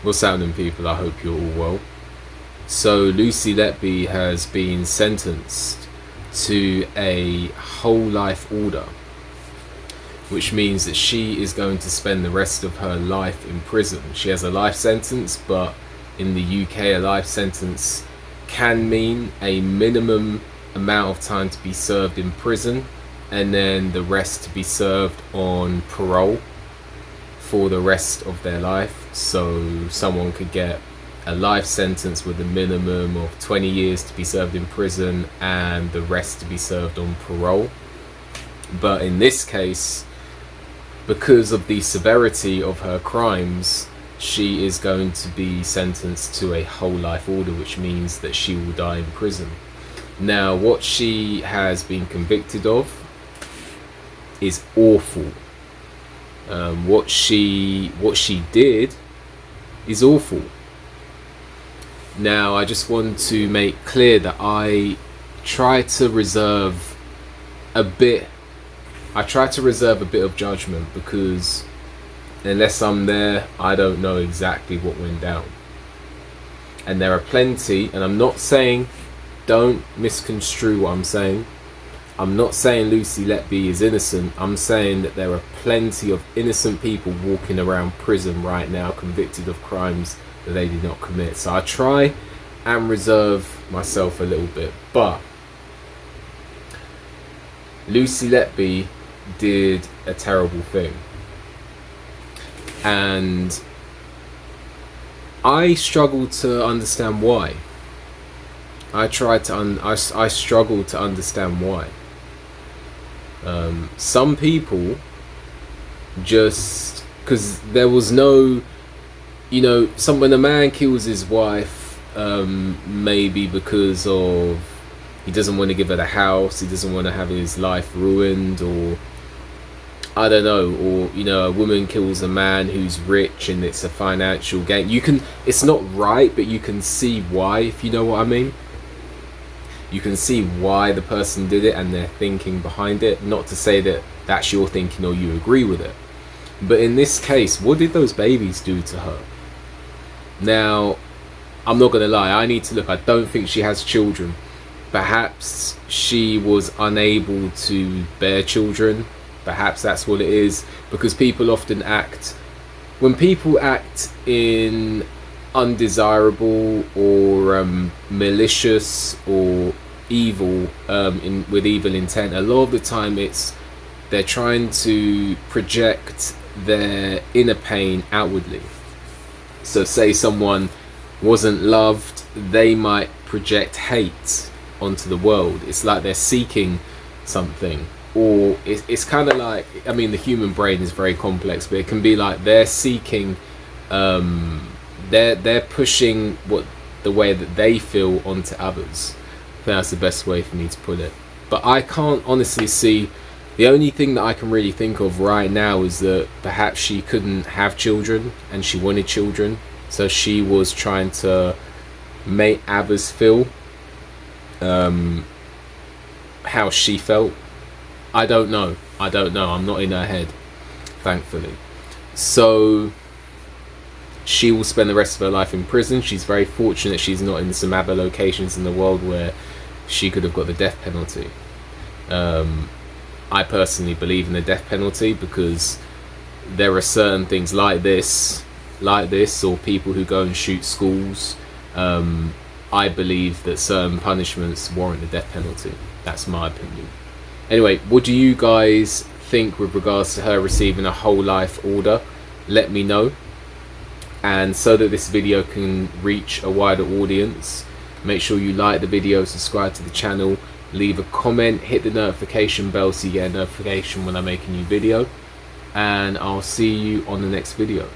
What's happening, people? I hope you're all well. So Lucy Letby has been sentenced to a whole life order, which means that she is going to spend the rest of her life in prison. She has a life sentence, but in the UK a life sentence can mean a minimum amount of time to be served in prison and then the rest to be served on parole for the rest of their life. So someone could get a life sentence with a minimum of 20 years to be served in prison and the rest to be served on parole. But in this case, because of the severity of her crimes, she is going to be sentenced to a whole life order, which means that she will die in prison. Now, what she has been convicted of is awful. What she did is awful. Now, I just want to make clear that I try to reserve a bit of judgment, because unless I'm there, I don't know exactly what went down. And there are plenty, and I'm not saying, don't misconstrue what I'm saying. I'm not saying Lucy Letby is innocent. I'm saying that there are plenty of innocent people walking around prison right now convicted of crimes that they did not commit. So I try and reserve myself a little bit. But Lucy Letby did a terrible thing. And I struggle to understand why. I struggle to understand why. Some people just, because there was no, when a man kills his wife, maybe because of he doesn't want to give her the house, he doesn't want to have his life ruined, or I don't know, or a woman kills a man who's rich and it's a financial gain. It's not right, but you can see why, if you know what I mean. You can see why the person did it and their thinking behind it. Not to say that that's your thinking or you agree with it. But in this case, what did those babies do to her? Now, I'm not going to lie, I need to look. I don't think she has children. Perhaps she was unable to bear children. Perhaps that's what it is. Because people often act, when people act in undesirable or malicious or evil, with evil intent, a lot of the time they're trying to project their inner pain outwardly. So say someone wasn't loved, they might project hate onto the world. It's like they're seeking something, or it's kind of like, the human brain is very complex, but it can be like they're seeking, they're pushing the way that they feel onto others. I think that's the best way for me to put it. But I can't honestly see, the only thing that I can really think of right now is that perhaps she couldn't have children and she wanted children, so she was trying to make others feel how she felt. I don't know. I'm not in her head, thankfully. So she will spend the rest of her life in prison. She's very fortunate she's not in some other locations in the world where she could have got the death penalty. I personally believe in the death penalty, because there are certain things like this, or people who go and shoot schools. I believe that certain punishments warrant the death penalty. That's my opinion. Anyway, what do you guys think with regards to her receiving a whole life order? Let me know. And so that this video can reach a wider audience, make sure you like the video, subscribe to the channel, leave a comment, hit the notification bell so you get a notification when I make a new video, and I'll see you on the next video.